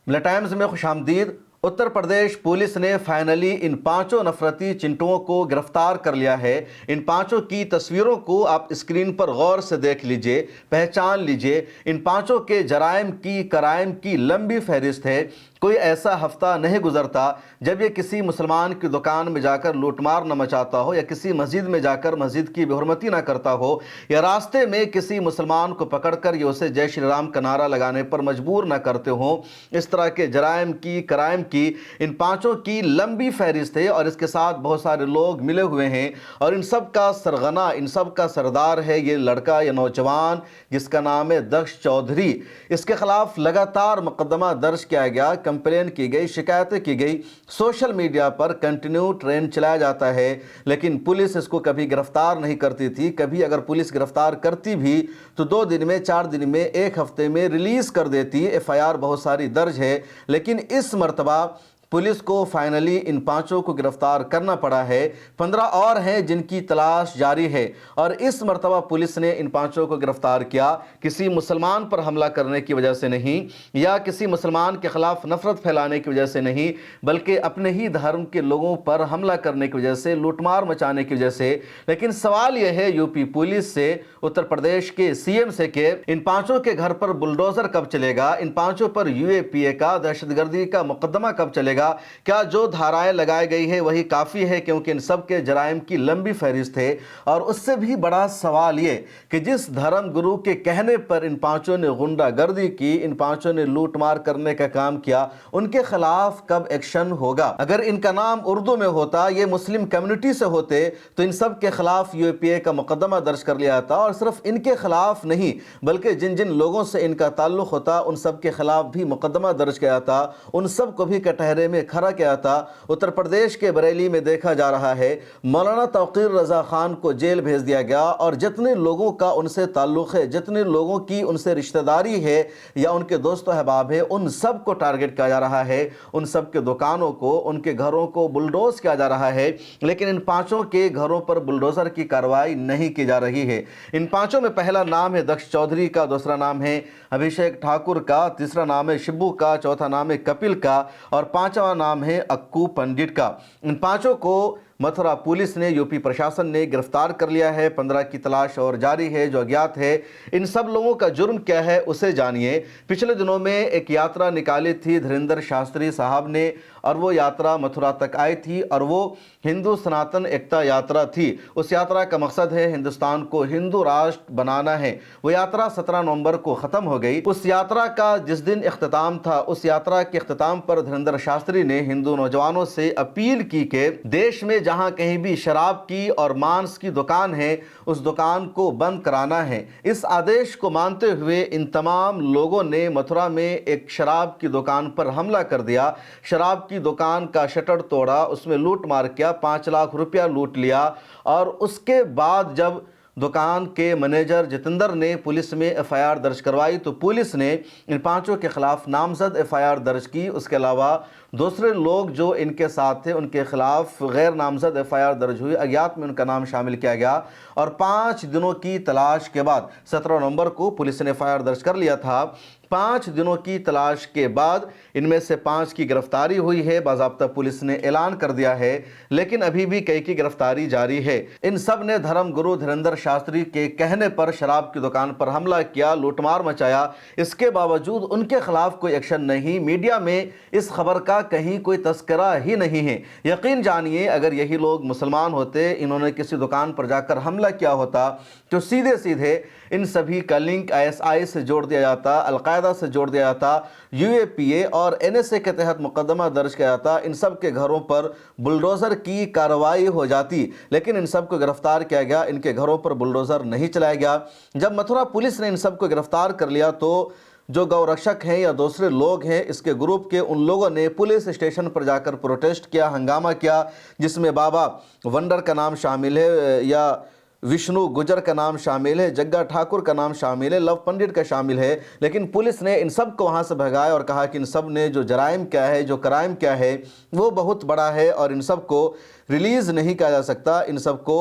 ملا ٹائمز میں خوش آمدید۔ اتر پردیش پولیس نے فائنلی ان 5 نفرتی چنٹوؤں کو گرفتار کر لیا ہے۔ ان 5 کی تصویروں کو آپ اسکرین پر غور سے دیکھ لیجئے، پہچان لیجئے۔ ان 5 کے کرائم کی لمبی فہرست ہے۔ کوئی ایسا ہفتہ نہیں گزرتا جب یہ کسی مسلمان کی دکان میں جا کر لوٹ مار نہ مچاتا ہو، یا کسی مسجد میں جا کر مسجد کی بے حرمتی نہ کرتا ہو، یا راستے میں کسی مسلمان کو پکڑ کر یہ اسے جے شری رام کا نعرہ لگانے پر مجبور نہ کرتے ہوں۔ اس طرح کے کرائم کی ان 5 کی لمبی فہرست ہے، اور اس کے ساتھ بہت سارے لوگ ملے ہوئے ہیں، اور ان سب کا سرغنہ، ان سب کا سردار ہے یہ لڑکا یا نوجوان جس کا نام ہے دکش چودھری۔ اس کے خلاف لگاتار مقدمہ درج کیا گیا، کمپلین کی گئی، شکایتیں کی گئی، سوشل میڈیا پر کنٹینیو ٹرینڈ چلایا جاتا ہے، لیکن پولیس اس کو کبھی گرفتار نہیں کرتی تھی۔ کبھی اگر پولیس گرفتار کرتی بھی تو 2 دن میں، 4 دن میں، 1 ہفتے میں ریلیز کر دیتی۔ FIR بہت ساری درج ہے، لیکن اس مرتبہ پولیس کو فائنلی ان 5 کو گرفتار کرنا پڑا ہے۔ 15 اور ہیں جن کی تلاش جاری ہے، اور اس مرتبہ پولیس نے ان 5 کو گرفتار کیا کسی مسلمان پر حملہ کرنے کی وجہ سے نہیں، یا کسی مسلمان کے خلاف نفرت پھیلانے کی وجہ سے نہیں، بلکہ اپنے ہی دھرم کے لوگوں پر حملہ کرنے کی وجہ سے، لوٹ مار مچانے کی وجہ سے۔ لیکن سوال یہ ہے UP پولیس سے، اتر پردیش کے CM سے، کہ ان 5 کے گھر پر بلڈوزر کب چلے گا؟ ان 5 پر UAPA کا، دہشت گردی کا مقدمہ کب چلے گا؟ کیا جو دھارائیں لگائی گئی ہے وہی کافی ہے؟ کیونکہ ان سب کے جرائم کی لمبی فہرست ہے، اور اس سے بھی بڑا سوال یہ کہ جس دھرم گرو کے کہنے پر ان 5 نے غنڈہ گردی کی، ان 5 نے لوٹ مار کرنے کا کام کیا، ان کے خلاف کب ایکشن ہوگا؟ اگر ان کا نام اردو میں ہوتا، یہ مسلم کمیونٹی سے ہوتے، تو ان سب کے خلاف UAPA کا مقدمہ درج کر لیا جاتا، اور صرف ان کے خلاف نہیں بلکہ جن جن لوگوں سے ان کا تعلق ہوتا ان سب کے خلاف بھی مقدمہ درج کیا جاتا، ان سب کو بھی کٹہرے میں کھڑا کیا تھا۔ اتر پردیش کے بریلی میں دیکھا جا رہا ہے مولانا توقیر رضا خان کو جیل بھیج دیا گیا، اور جتنے لوگوں کا ان سے تعلق ہے، جتنے لوگوں کی ان سے رشتہ داری ہے یا ان کے دوست و احباب ہے، ان سب کو ٹارگٹ کیا جا رہا ہے، ان سب کے دکانوں کو، ان کے گھروں کو بلڈوز کیا جا رہا ہے۔ لیکن ان 5 کے گھروں پر بلڈوزر کی کارروائی نہیں کی جا رہی ہے۔ ان 5 میں پہلا نام ہے دکش چودھری کا، دوسرا نام ہے ابھیشیک ٹھاکر کا، تیسرا نام ہے شبو کا، چوتھا نام ہے کپل کا، اور 5واں نام ہے اکو پنڈت کا۔ ان 5 کو متھرا پولیس نے، UP پرشاسن نے گرفتار کر لیا ہے۔ 15 کی تلاش اور جاری ہے جو اگیات ہے۔ ان سب لوگوں کا جرم کیا ہے اسے جانیے۔ پچھلے دنوں میں ایک یاترا نکالی تھی دھریندر شاستری صاحب نے، اور وہ یاترا متھرا تک آئی تھی، اور وہ ہندو سناتن ایکتا یاترا تھی۔ اس یاترا کا مقصد ہے ہندوستان کو ہندو راشٹر بنانا ہے۔ وہ یاترا 17 نومبر کو ختم ہو گئی۔ اس یاترا کا جس دن اختتام تھا، اس یاترا کے اختتام پر دھریندر شاستری نے ہندو نوجوانوں سے اپیل کی کہ دیش میں جہاں کہیں بھی شراب کی اور مانس کی دکان ہے، اس دکان کو بند کرانا ہے۔ اس آدیش کو مانتے ہوئے ان تمام لوگوں نے متھرا میں ایک شراب کی دکان پر حملہ کر دیا، شراب کی دکان کا شٹر توڑا، اس میں لوٹ مار کیا، 5 لاکھ روپیہ لوٹ لیا، اور اس کے بعد جب دکان کے منیجر جتندر نے پولیس میں FIR درج کروائی تو پولیس نے ان 5 کے خلاف نامزد FIR درج کی۔ اس کے علاوہ دوسرے لوگ جو ان کے ساتھ تھے ان کے خلاف غیر نامزد FIR درج ہوئی، اگیات میں ان کا نام شامل کیا گیا، اور 5 دنوں کی تلاش کے بعد 17 نومبر کو پولیس نے FIR درج کر لیا تھا۔ 5 دنوں کی تلاش کے بعد ان میں سے 5 کی گرفتاری ہوئی ہے، باضابطہ پولیس نے اعلان کر دیا ہے، لیکن ابھی بھی کئی کی گرفتاری جاری ہے۔ ان سب نے دھرم گرو دھریندر شاستری کے کہنے پر شراب کی دکان پر حملہ کیا، لوٹ مار مچایا۔ اس کے باوجود ان کے خلاف کوئی ایکشن نہیں، میڈیا میں اس خبر کا کہیں کوئی تذکرہ ہی نہیں ہے۔ یقین جانیے اگر یہی لوگ مسلمان ہوتے، انہوں نے کسی دکان پر جا کر حملہ کیا ہوتا، تو سیدھے ان سبھی کا لنک ISI سے جوڑ دیا جاتا، القاعدہ سے جوڑ دیا جاتا، UAPA اور NSA کے تحت مقدمہ درج کیا جاتا، ان سب کے گھروں پر بلڈوزر کی کارروائی ہو جاتی، لیکن ان سب کو گرفتار کیا گیا، ان کے گھروں پر بلڈوزر نہیں چلایا گیا۔ جب متھرا پولیس نے ان سب کو گرفتار کر لیا تو جو گو رکشک ہیں یا دوسرے لوگ ہیں اس کے گروپ کے، ان لوگوں نے پولیس اسٹیشن پر جا کر پروٹیسٹ کیا، ہنگامہ کیا، جس میں بابا ونڈر کا نام شامل ہے، یا وشنو گجر کا نام شامل ہے، جگا ٹھاکر کا نام شامل ہے، لو پنڈت کا شامل ہے۔ لیکن پولیس نے ان سب کو وہاں سے بھگایا اور کہا کہ ان سب نے جو جرائم کیا ہے، جو کرائم کیا ہے وہ بہت بڑا ہے، اور ان سب کو ریلیز نہیں کیا جا سکتا، ان سب کو